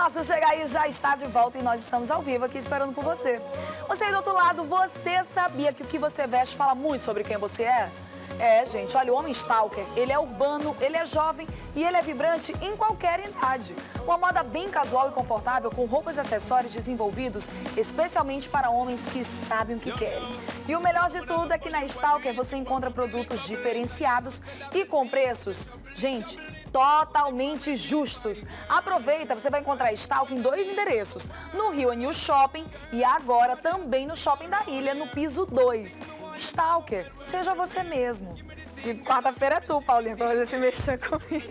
nosso Chega Aí já está de volta e nós estamos ao vivo aqui esperando por você. Você aí do outro lado, você sabia que o que você veste fala muito sobre quem você é? É, gente, olha, o homem stalker, ele é urbano, ele é jovem e ele é vibrante em qualquer idade. Uma moda bem casual e confortável, com roupas e acessórios desenvolvidos especialmente para homens que sabem o que querem. E o melhor de tudo é que na Stalker você encontra produtos diferenciados e com preços, gente, totalmente justos. Aproveita, você vai encontrar Stalker em 2 endereços, no Rio Anil Shopping e agora também no Shopping da Ilha, no piso 2. Stalker, seja você mesmo. Quarta-feira é tu, Paulinha, pra fazer esse mexer comigo.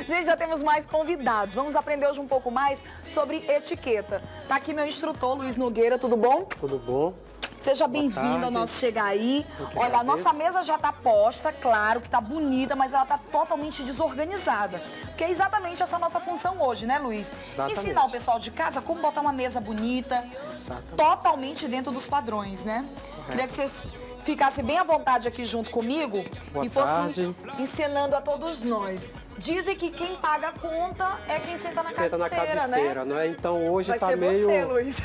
Gente, já temos mais convidados. Vamos aprender hoje um pouco mais sobre etiqueta. Tá aqui meu instrutor, Luiz Nogueira, tudo bom? Tudo bom? Seja bem-vindo ao nosso Chega Aí. Olha, a nossa mesa já tá posta, claro que tá bonita, mas ela tá totalmente desorganizada. Porque é exatamente essa nossa função hoje, né, Luiz? Exatamente. Ensinar o pessoal de casa como botar uma mesa bonita, Exatamente. totalmente dentro dos padrões, né? Correto. Queria que vocês ficassem bem à vontade aqui junto comigo Boa e fossem tarde. ensinando a todos nós. Dizem que quem paga a conta é quem senta na Senta na cabeceira, cabeceira, né? não é? Então hoje Vai tá ser meio... você, Luiz.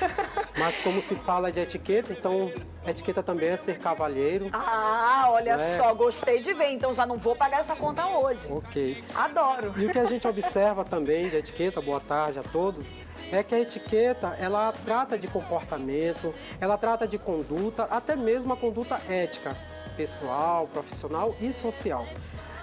Mas como se fala de etiqueta, então etiqueta também é ser cavalheiro. Ah, olha Né? só, gostei de ver, então já não vou pagar essa conta hoje. Ok. Adoro. E o que a gente observa também de etiqueta, boa tarde a todos, é que a etiqueta, ela trata de comportamento, ela trata de conduta, até mesmo a conduta ética, pessoal, profissional e social.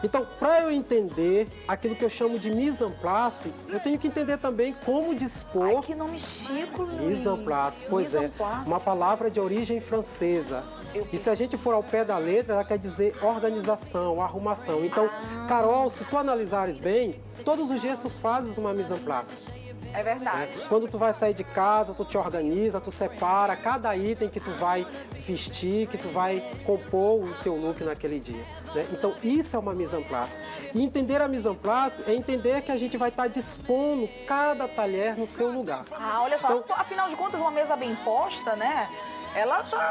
Então, para eu entender aquilo que eu chamo de mise en place, eu tenho que entender também como dispor. Ai, que nome chique, Luiz. Mise en place, pois Mise en é, place. uma palavra de origem francesa. E se a gente for ao pé da letra, ela quer dizer organização, arrumação. Então, Carol, se tu analisares bem, todos os dias tu fazes uma mise en place. É verdade. Né? Quando tu vai sair de casa, tu te organiza, tu separa cada item que tu vai vestir, que tu vai compor o teu look naquele dia. Né? Então, isso é uma mise en place. E entender a mise en place é entender que a gente vai estar dispondo cada talher no seu lugar. Ah, olha só, Então, afinal de contas, uma mesa bem posta, né?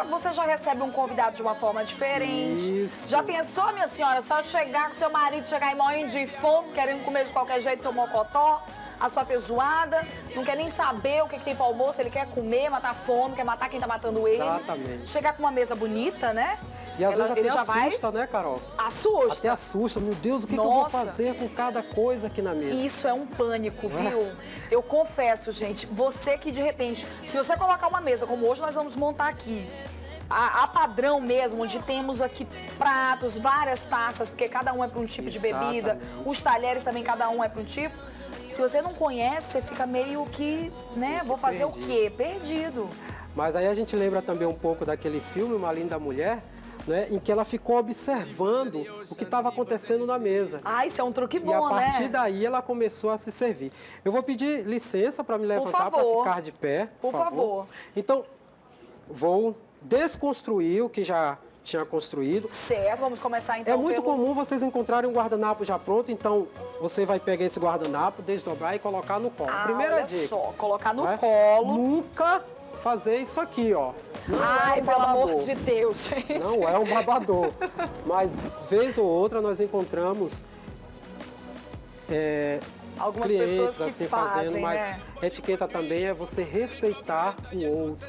Você já recebe um convidado de uma forma diferente. Isso. Já pensou, minha senhora, se a senhora chegar com seu marido, chegar aí morrendo de fome, querendo comer de qualquer jeito seu mocotó, a sua feijoada, não quer nem saber o que tem para almoço, ele quer comer, matar a fome, quer matar quem tá matando ele. Exatamente. Chegar com uma mesa bonita, né? E às vezes ele até já assusta, né, Carol? Assusta. Até assusta. Meu Deus, o que eu vou Nossa. fazer com cada coisa aqui na mesa? Isso é um pânico, Não é? viu? Eu confesso, gente, você que de repente, se você colocar uma mesa como hoje nós vamos montar aqui, a padrão mesmo, onde temos aqui pratos, várias taças, porque cada um é para um tipo de bebida, Exatamente. os talheres também cada um é para um tipo. Se você não conhece, você fica meio que, né, vou fazer perdido. o quê? Perdido. Mas aí a gente lembra também um pouco daquele filme, Uma Linda Mulher, né, em que ela ficou observando o que estava acontecendo na mesa. Ah, isso é um truque E bom, a partir né? daí ela começou a se servir. Eu vou pedir licença para me levantar, para favor. ficar de pé. Por favor. Então, vou desconstruir o que já tinha construído. Certo, vamos começar então É muito pelo... comum vocês encontrarem um guardanapo já pronto, então você vai pegar esse guardanapo, desdobrar e colocar no colo. Ah, Primeira olha dica. só, colocar no né? colo. Nunca fazer isso aqui, ó. Não Ai, é um pelo amor babador. de Deus, gente. Não é um babador. Mas, vez ou outra, nós encontramos Algumas clientes pessoas que assim fazem, fazendo, mas né? etiqueta também é você respeitar o outro,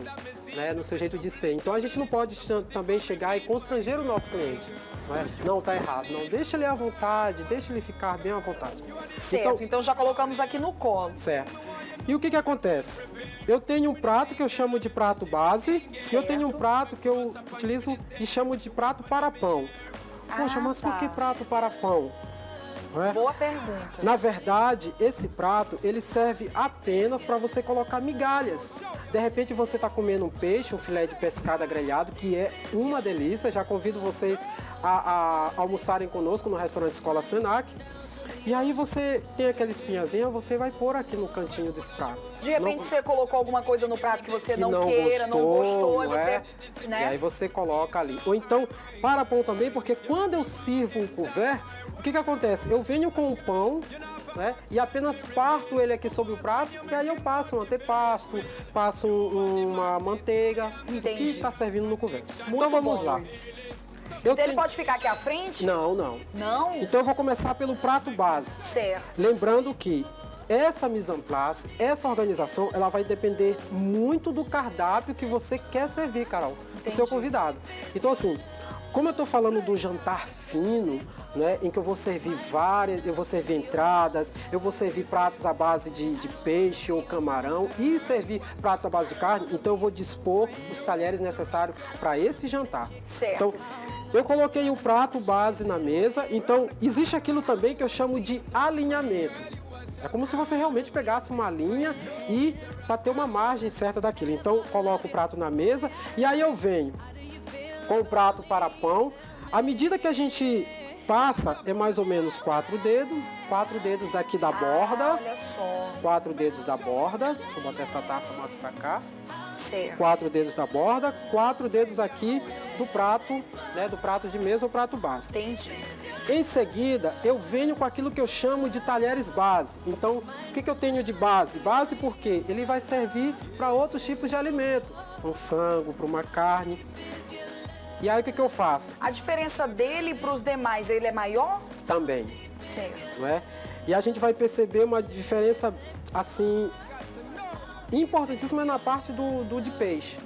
né, no seu jeito de ser. Então a gente não pode também chegar e constranger o nosso cliente. Não, tá errado. Não, deixa ele à vontade, deixa ele ficar bem à vontade. Certo, então já colocamos aqui no colo. Certo. E o que que acontece? Eu tenho um prato que eu chamo de prato base e eu tenho um prato que eu utilizo e chamo de prato para pão. Poxa, mas por que prato para pão? Não é? Boa pergunta. Na verdade, esse prato, ele serve apenas para você colocar migalhas. De repente você está comendo um peixe, um filé de pescada grelhado, que é uma delícia. Já convido vocês a almoçarem conosco no restaurante Escola Senac. E aí você tem aquela espinhazinha, você vai pôr aqui no cantinho desse prato. De repente você colocou alguma coisa no prato que você que não queira, não gostou, e não é? você, né? E aí você coloca ali. Ou então, para pão também, porque quando eu sirvo um couvert, o que que acontece? Eu venho com o pão, né? E apenas parto ele aqui sobre o prato, e aí eu passo um antepasto, passo uma manteiga, Entendi. que está servindo no couvert. Muito Então vamos bom, lá. Luiz. Eu Então ele tenho- pode ficar aqui à frente? Não, não. Não? Então eu vou começar pelo prato base. Certo. Lembrando que essa mise en place, essa organização, ela vai depender muito do cardápio que você quer servir, Carol, o seu convidado. Então, assim, como eu estou falando do jantar fino, né, em que eu vou servir entradas, eu vou servir pratos à base de peixe ou camarão e servir pratos à base de carne, então eu vou dispor os talheres necessários para esse jantar. Certo. Então, eu coloquei o prato base na mesa, então existe aquilo também que eu chamo de alinhamento. É como se você realmente pegasse uma linha e para ter uma margem certa daquilo. Então, coloco o prato na mesa e aí eu venho com o prato para pão. À medida que a gente passa, é mais ou menos 4 dedos daqui da borda. Olha só. 4 dedos da borda. Deixa eu botar essa taça mais para cá. Certo. 4 dedos da borda, 4 dedos aqui do prato, né, do prato de mesa ou prato base. Entendi. Em seguida, eu venho com aquilo que eu chamo de talheres base. Então, o que eu tenho de base? Base porque ele vai servir para outros tipos de alimento. Um frango, para uma carne. E aí, o que eu faço? A diferença dele para os demais, ele é maior? Também, Certo. não é? E a gente vai perceber uma diferença, assim, importantíssima na parte do de peixe.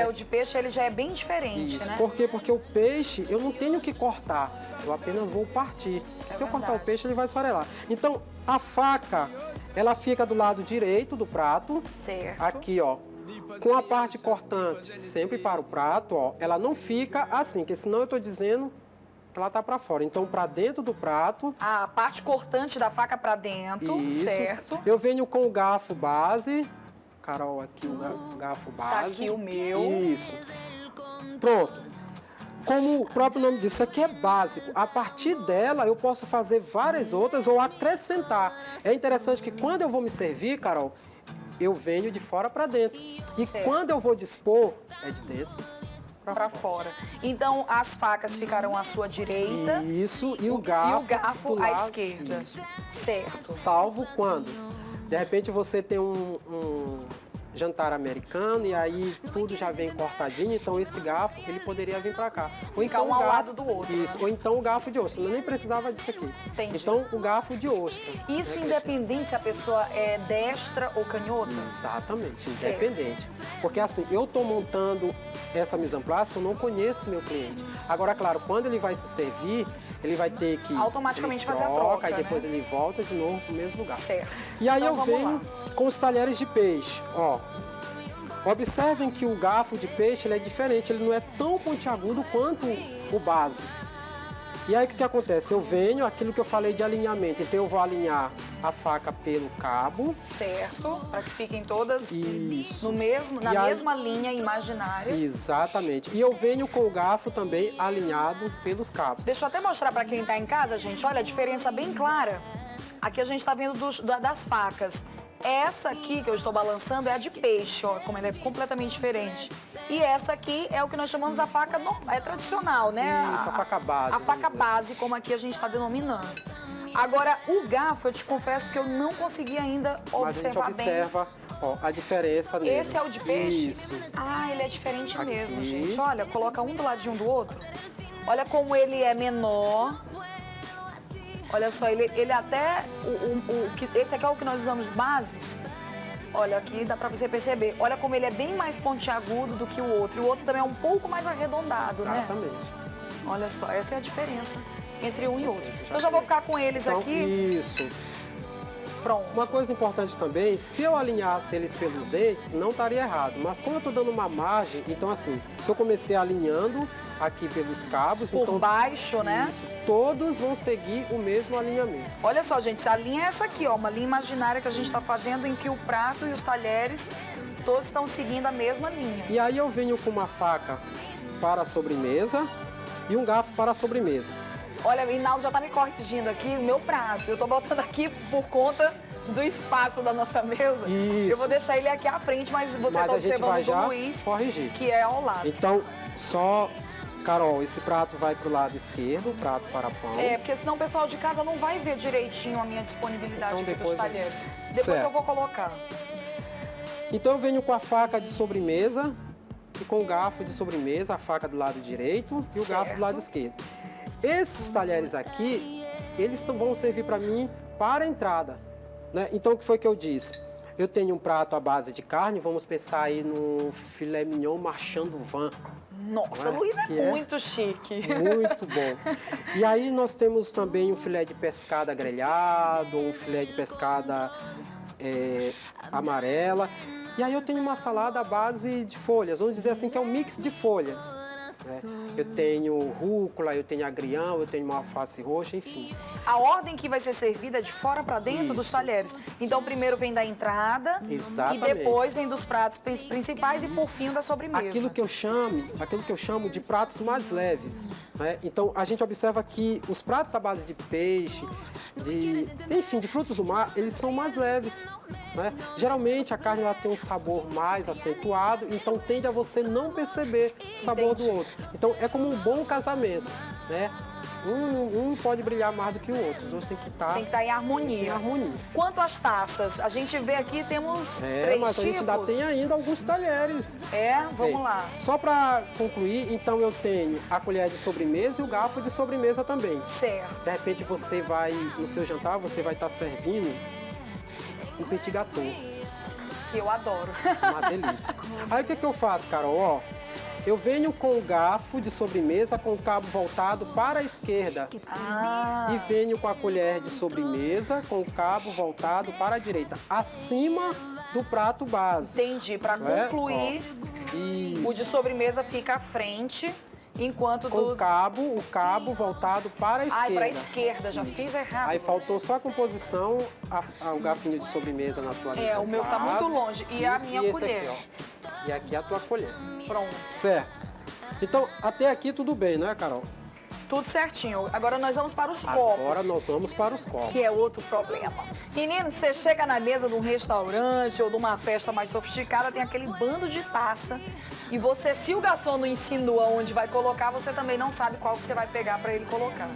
O de peixe ele já é bem diferente, Isso. né? Por quê? Porque o peixe eu não tenho que cortar, eu apenas vou partir. Se eu cortar o peixe, ele vai esfarelar. Então, a faca, ela fica do lado direito do prato. Certo. Aqui, ó. Com a parte cortante sempre para o prato, ó. Ela não fica assim, porque senão eu tô dizendo que ela tá para fora. Então, para dentro do prato. A parte cortante da faca para dentro, Isso. certo? Eu venho com o garfo base. Carol, aqui o garfo base. Tá aqui o meu. Isso. Pronto. Como o próprio nome diz, isso aqui é básico. A partir dela, eu posso fazer várias outras ou acrescentar. É interessante que quando eu vou me servir, Carol, eu venho de fora para dentro. E Certo. quando eu vou dispor, é de dentro Para fora. Então, as facas ficarão à sua direita. Isso, e o garfo, do à lado. esquerda. Isso. Certo. Salvo quando, de repente, você tem um jantar americano e aí tudo já vem cortadinho, então esse garfo, ele poderia vir para cá. Ou Ficar então um o ao garfo, lado do outro, Isso, né? ou então o garfo de ostra. Eu nem precisava disso aqui. Entendi. Então, o garfo de ostra. Isso né, independente se a pessoa é destra ou canhota? Exatamente, Certo. independente. Porque assim, eu estou montando essa mise en place, eu não conheço meu cliente. Agora, claro, quando ele vai se servir, ele vai ter que... Automaticamente ele fazer a troca, e depois né? ele volta de novo para o mesmo lugar. Certo. E aí Então, eu vamos venho lá. com os talheres de peixe, ó. Observem que o garfo de peixe ele é diferente, ele não é tão pontiagudo quanto o base. E aí o que acontece? Eu venho, aquilo que eu falei de alinhamento, então eu vou alinhar a faca pelo cabo. Certo. Para que fiquem todas Isso. na E aí- mesma linha imaginária. Exatamente. E eu venho com o garfo também alinhado pelos cabos. Deixa eu até mostrar para quem está em casa, gente. Olha a diferença bem clara. Aqui a gente está vendo das facas. Essa aqui que eu estou balançando é a de peixe, ó, como ela é completamente diferente. E essa aqui é o que nós chamamos a faca tradicional, né? Isso, a faca base, A faca vamos dizer. base, como aqui a gente está denominando. Agora, o garfo, eu te confesso que eu não consegui ainda Mas a gente observar bem. observa, ó, a diferença nele. Esse é o de peixe? Isso. Ah, ele é diferente Aqui. mesmo, gente. Olha, coloca um do ladinho do outro. Olha como ele é menor. Olha só, ele até... esse aqui é o que nós usamos base. Olha, aqui dá pra você perceber. Olha como ele é bem mais pontiagudo do que o outro. E o outro também é um pouco mais arredondado, né? Exatamente. Olha só, essa é a diferença entre um e outro. Então, já vou ficar com eles Então, aqui. Isso. Pronto. Uma coisa importante também, se eu alinhasse eles pelos dentes, não estaria errado. Mas como eu estou dando uma margem, então assim, se eu comecei alinhando aqui pelos cabos, Por então baixo, né? isso, todos vão seguir o mesmo alinhamento. Olha só, gente, a linha é essa aqui, ó. Uma linha imaginária que a gente está fazendo em que o prato e os talheres todos estão seguindo a mesma linha. E aí eu venho com uma faca para a sobremesa e um garfo para a sobremesa. Olha, o Hinaldo já tá me corrigindo aqui, o meu prato. Eu tô botando aqui por conta do espaço da nossa mesa. Isso. Eu vou deixar ele aqui à frente, mas você Mas tá a gente observando vai do já Luiz, corrigir. que é ao lado. Então, só, Carol, esse prato vai para o lado esquerdo, prato para pão. É, porque senão o pessoal de casa não vai ver direitinho a minha disponibilidade Então, aqui depois dos eu- talheres. Depois Certo. eu vou colocar. Então eu venho com a faca de sobremesa e com o garfo de sobremesa, a faca do lado direito e o garfo Certo. do lado esquerdo. Esses talheres aqui, eles vão servir para mim para a entrada. né? Então, o que foi que eu disse? Eu tenho um prato à base de carne, vamos pensar aí no filé mignon marchand du vin. Nossa, Não é? Luiz é Que é muito chique. Muito bom. E aí nós temos também um filé de pescada grelhado, um filé de pescada amarela. E aí eu tenho uma salada à base de folhas, vamos dizer assim que é um mix de folhas. Né? Eu tenho rúcula, eu tenho agrião, eu tenho uma alface roxa, enfim. A ordem que vai ser servida é de fora para dentro dos Isso. talheres. Então, primeiro vem da entrada Exatamente. e depois vem dos pratos principais e por fim da sobremesa. Aquilo que eu chamo de pratos mais leves. Né? Então, a gente observa que os pratos à base de peixe, enfim, de frutos do mar, eles são mais leves. Né? Geralmente, a carne ela tem um sabor mais acentuado, então tende a você não perceber o sabor do outro. Então, é como um bom casamento. Né? Um pode brilhar mais do que o outro, os dois têm que estar em harmonia. Quanto às taças, a gente vê aqui, temos 3 mas tipos. a gente ainda tem ainda alguns talheres. Vamos lá. Só para concluir, então eu tenho a colher de sobremesa e o garfo de sobremesa também. Certo. De repente você vai, no seu jantar, você vai estar servindo um petit gâteau. Que eu adoro. Uma delícia. Aí o que eu faço, Carol? Ó, eu venho com o garfo de sobremesa com o cabo voltado para a esquerda. E venho com a colher de sobremesa com o cabo voltado para a direita, acima do prato base. Entendi. Para concluir, Isso. o de sobremesa fica à frente, enquanto Com o cabo voltado para a esquerda. Ai, para a esquerda, já fiz errado. Aí faltou só a composição, o garfinho de sobremesa na tua mesa. O meu tá muito longe. E a minha esse colher. Aqui, ó. E aqui a tua colher. Pronto. Certo. Então, até aqui tudo bem, né, Carol? Tudo certinho. Agora nós vamos para os copos. Agora nós vamos para os copos. Que é outro problema. Menino, você chega na mesa de um restaurante ou de uma festa mais sofisticada, tem aquele bando de taça. E você, se o garçom não insinua onde vai colocar, você também não sabe qual que você vai pegar para ele colocar.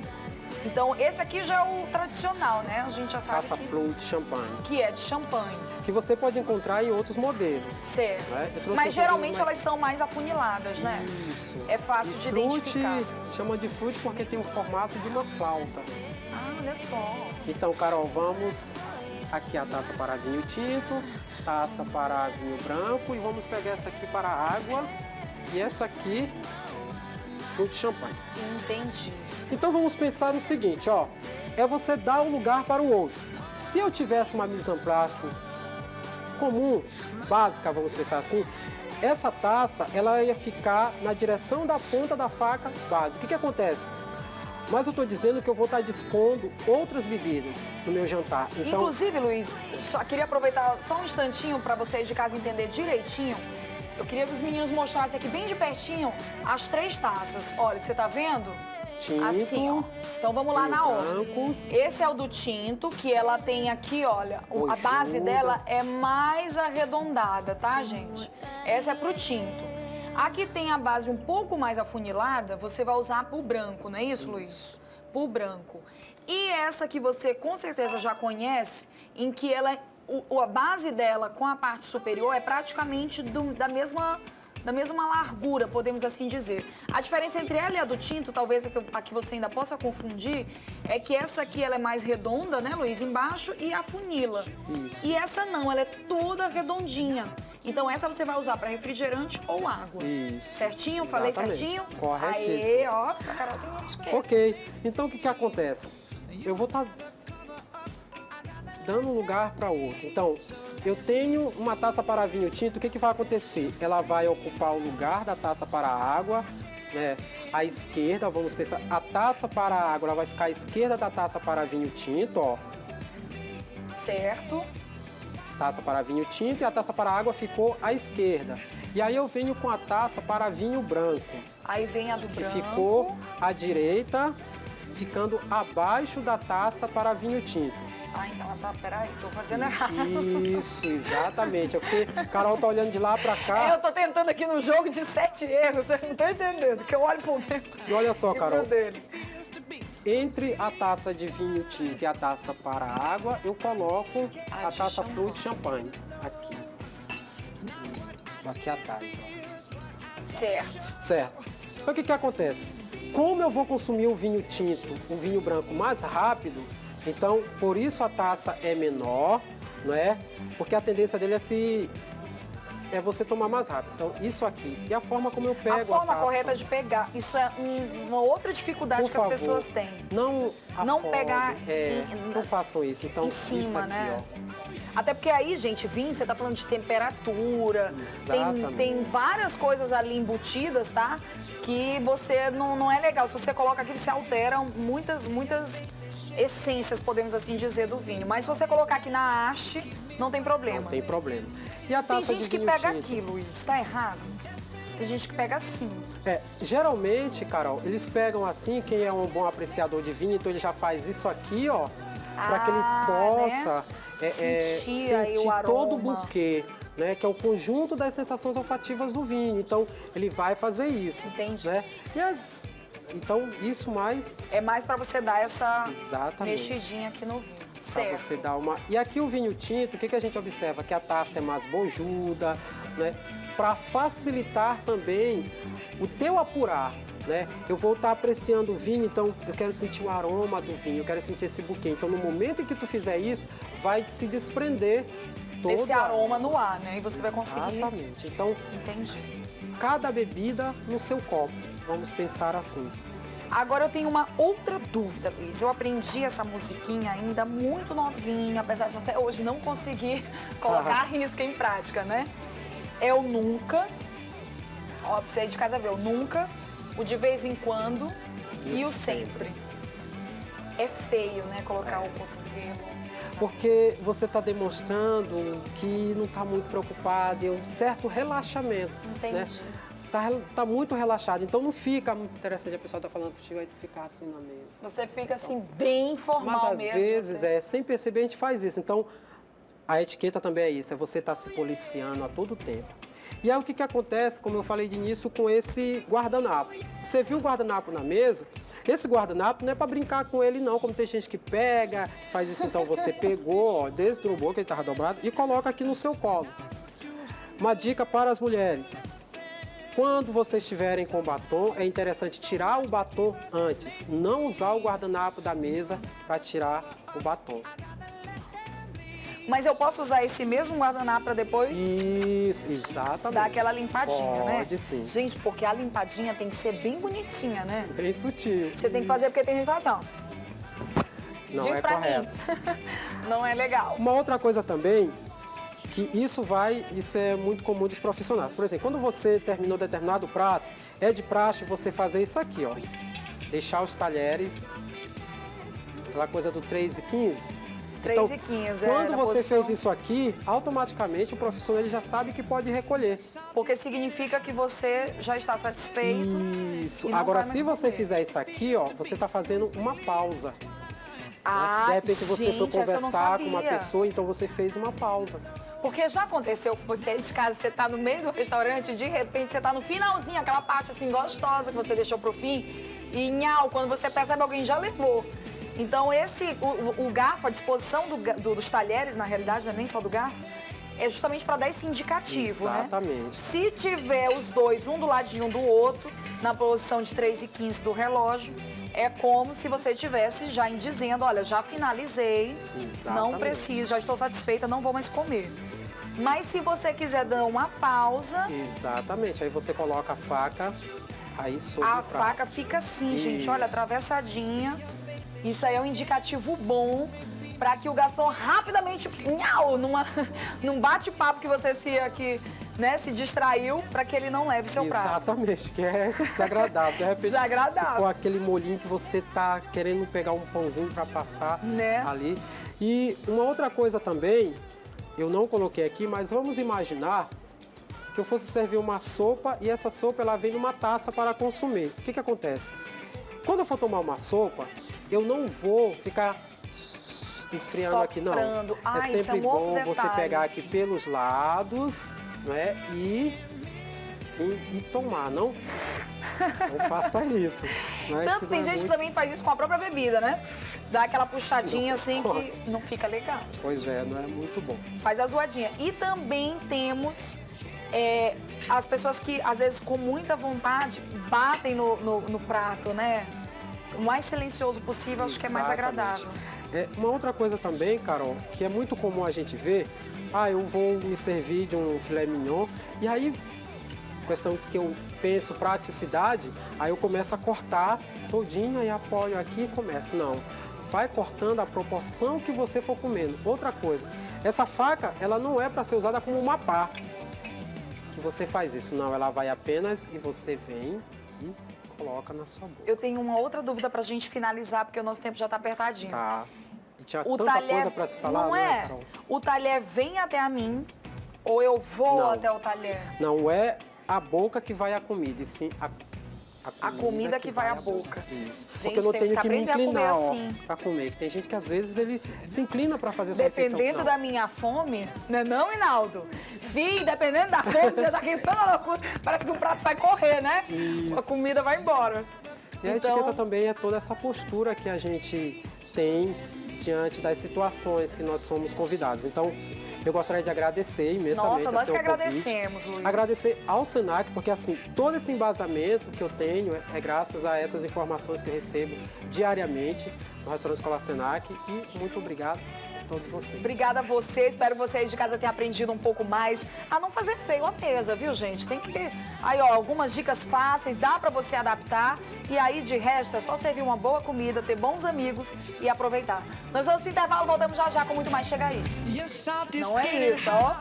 Então, esse aqui já é o tradicional, né? A gente já sabe Taça Flor de champanhe. que é de champanhe. Que você pode encontrar em outros modelos. Certo. Né? Eu trouxe Mas uns geralmente modelos elas são mais afuniladas, né? Isso. É fácil de identificar. Chama de flute porque tem o formato de uma flauta. Ah, olha só. Então, Carol, vamos aqui a taça para vinho tinto, taça para vinho branco e vamos pegar essa aqui para água e essa aqui, fruto de champanhe. Entendi. Então vamos pensar o seguinte, ó, é você dar um lugar para o outro. Se eu tivesse uma mise en place comum, básica, vamos pensar assim, essa taça, ela ia ficar na direção da ponta da faca básica. O que acontece? Mas eu estou dizendo que eu vou estar dispondo outras bebidas no meu jantar. Então, inclusive, Luiz, só queria aproveitar só um instantinho para vocês de casa entender direitinho. Eu queria que os meninos mostrassem aqui bem de pertinho as 3 taças. Olha, você tá vendo? tinto. Assim, ó. Então vamos lá na ordem. branco. Esse é o do tinto, que ela tem aqui, olha, a base Bojuda. dela é mais arredondada, tá, gente? Essa é pro tinto. Aqui tem a base um pouco mais afunilada, você vai usar pro branco, não é isso, Luiz? Pro branco. E essa que você com certeza já conhece, em que ela, a base dela com a parte superior é praticamente da mesma largura, podemos assim dizer. A diferença entre ela e a do tinto, talvez a que você ainda possa confundir, é que essa aqui ela é mais redonda, né, Luiz? Embaixo e afunila. Isso. E essa não, ela é toda redondinha. Então essa você vai usar para refrigerante ou água. Isso. Certinho? Falei Exatamente. certinho? Corretíssimo. Aê, ó, a Carol tem etiqueta. Ok, então o que acontece? Eu vou estar dando um lugar para outro. Então, eu tenho uma taça para vinho tinto, o que vai acontecer? Ela vai ocupar o lugar da taça para a água, né? À esquerda, vamos pensar, a taça para a água ela vai ficar à esquerda da taça para vinho tinto, ó. Certo. Taça para vinho tinto e a taça para a água ficou à esquerda. E aí eu venho com a taça para vinho branco, Aí vem a do que branco. ficou à direita, ficando abaixo da taça para vinho tinto. Ah, então ela tá, peraí, tô fazendo errado. Isso, exatamente. É porque a Carol tá olhando de lá pra cá. Eu tô tentando aqui no jogo de 7 erros, vocês não estão entendendo, que eu olho pro meu E olha só, e Carol, pro dele. entre a taça de vinho tinto e a taça para água, eu coloco Ah, a de taça champanhe. flor de champanhe. Aqui. Aqui atrás, ó. Certo. Certo. Então o que acontece? Como eu vou consumir o vinho tinto, o vinho branco mais rápido, Então, por isso a taça é menor, não é? Porque a tendência dele é você tomar mais rápido. Então, isso aqui. E a forma como eu pego A forma taça, correta de pegar, isso é uma outra dificuldade por que as favor, pessoas têm. Não pegar não façam isso. Então, em cima, isso aqui, né? ó. Até porque aí, gente, vinho, você tá falando de temperatura, Exatamente. tem várias coisas ali embutidas, tá? Que você não é legal. Se você coloca aqui, você altera muitas essências, podemos assim dizer, do vinho. Mas se você colocar aqui na haste, não tem problema. Não tem problema. E a taça Tem gente de que vinho pega tinto? aqui, Luiz, tá errado? Tem gente que pega assim. Geralmente, Carol, eles pegam assim, quem é um bom apreciador de vinho, então ele já faz isso aqui, ó, para que ele possa sentir aí o sentir todo o aroma. buquê, né, que é o conjunto das sensações olfativas do vinho. Então, ele vai fazer isso. Entendi. Né? Então, isso mais É mais pra você dar essa Exatamente. mexidinha aqui no vinho. para Certo. você dar uma... E aqui o vinho tinto, o que a gente observa? Que a taça é mais bojuda, né? Para facilitar também o teu apurar, né? Eu vou estar apreciando o vinho, então eu quero sentir o aroma do vinho, eu quero sentir esse buquê. Então, no momento em que tu fizer isso, vai se desprender todo Esse aroma no ar, né? E você vai conseguir... Exatamente. Então, Entendi. cada bebida no seu copo. Vamos pensar assim. Agora eu tenho uma outra dúvida, Luiz. Eu aprendi essa musiquinha ainda muito novinha, apesar de até hoje não conseguir colocar a risca em prática, né? É o nunca, ó, pra você aí de casa ver, o nunca, o de vez em quando e o sempre. É feio, né, colocar o cotovelo. Porque você está demonstrando que não está muito preocupado, e um certo relaxamento. Entendi. Né? Tá muito relaxado, então não fica muito interessante a pessoa tá falando contigo aí tu ficar assim na mesa. Você fica assim, bem formal Mas às mesmo. vezes, você... sem perceber, a gente faz isso. Então, a etiqueta também é isso, é você estar se policiando a todo tempo. E aí o que acontece, como eu falei de início, com esse guardanapo. Você viu o guardanapo na mesa? Esse guardanapo não é para brincar com ele não, como tem gente que pega, faz isso, então você pegou, ó, desdobrou, que ele estava dobrado, e coloca aqui no seu colo. Uma dica para as mulheres. Quando vocês estiverem com batom, é interessante tirar o batom antes. Não usar o guardanapo da mesa para tirar o batom. Mas eu posso usar esse mesmo guardanapo para depois Isso, exatamente. dar aquela limpadinha, né? Pode sim. Gente, porque a limpadinha tem que ser bem bonitinha, né? Bem sutil. Você tem que fazer porque tem gente que fala assim, ó. Não Diz é pra correto. mim. Não é legal. Uma outra coisa também, que isso é muito comum dos profissionais. Por exemplo, quando você terminou determinado prato, é de praxe você fazer isso aqui, ó. Deixar os talheres, aquela coisa do 3 e 15. 3 e 15, quando na você posição. fez isso aqui, automaticamente o profissional ele já sabe que pode recolher. Porque significa que você já está satisfeito. Isso. E não Agora, vai mais se você comer. fizer isso aqui, ó, você está fazendo uma pausa. Ah, De repente você foi gente, essa eu não conversar com uma sabia. pessoa, então você fez uma pausa. Porque já aconteceu com você aí de casa, você tá no meio do restaurante, de repente você tá no finalzinho, aquela parte assim gostosa que você deixou pro fim, e nhau, quando você percebe alguém já levou. Então o garfo, a disposição dos talheres, na realidade, não é nem só do garfo, é justamente para dar esse indicativo, Exatamente. né? Se tiver os dois, um do ladinho do outro, na posição de 3 e 15 do relógio, é como se você estivesse já dizendo, olha, já finalizei, Exatamente. não preciso, já estou satisfeita, não vou mais comer. Mas se você quiser dar uma pausa, Exatamente. Aí você coloca a faca aí sobre a o prato. faca fica assim, gente, olha, Isso. atravessadinha. Isso aí é um indicativo bom para que o garçom rapidamente, nhau, num bate-papo que você se distraiu, para que ele não leve seu prato. Exatamente, que é desagradável. De repente, Desagradável. ficou aquele molhinho que você tá querendo pegar um pãozinho para passar Né? ali. E uma outra coisa também, eu não coloquei aqui, mas vamos imaginar que eu fosse servir uma sopa e essa sopa ela vem numa taça para consumir. O que acontece? Quando eu for tomar uma sopa, eu não vou ficar esfriando aqui, não. Soprando. Ah, é isso é sempre um outro bom você detalhe. pegar aqui pelos lados, né? E tomar, não faça isso. Né? Tanto tem gente que também faz isso com a própria bebida, né? Dá aquela puxadinha assim que não fica legal. Pois é, não é muito bom. Faz a zoadinha. E também temos as pessoas que, às vezes, com muita vontade, batem no prato, né? O mais silencioso possível, acho que é mais agradável. Uma outra coisa também, Carol, que é muito comum a gente ver, eu vou me servir de um filé mignon, e aí, questão que eu penso praticidade, aí eu começo a cortar todinho e apoio aqui e começo. Não, vai cortando a proporção que você for comendo. Outra coisa, essa faca, ela não é para ser usada como uma pá, que você faz isso. Não, ela vai apenas e você vem e coloca na sua boca. Eu tenho uma outra dúvida pra gente finalizar, porque o nosso tempo já tá apertadinho. Tá. E tinha O tanta talher, coisa para se falar, não né, é? Carol? O talher vem até a mim ou eu vou Não. até o talher? Não é a boca que vai à comida, e sim A comida que vai à boca. Isso. Gente, Porque eu não temos tenho que que me aprender a comer inclinar, assim. pra comer. Tem gente que às vezes ele se inclina pra fazer sua refeição. Dependendo da minha fome, não, Hinaldo? Fih, dependendo da fome, você tá aqui tão loucura, parece que o prato vai correr, né? Isso. A comida vai embora. E a etiqueta também é toda essa postura que a gente tem diante das situações que nós somos convidados. Então, eu gostaria de agradecer imensamente Nossa, nós seu que convite. agradecemos, Luiz. Agradecer ao Senac, porque assim, todo esse embasamento que eu tenho é graças a essas informações que eu recebo diariamente no restaurante Escola Senac. E muito obrigado a todos vocês. Obrigada a você, espero que vocês de casa tenham aprendido um pouco mais a não fazer feio a mesa, viu, gente? Tem que ter, aí, ó, algumas dicas fáceis, dá pra você adaptar. E aí, de resto, é só servir uma boa comida, ter bons amigos e aproveitar. Nós vamos pro intervalo, voltamos já já com muito mais Chega Aí. Não é isso, ó.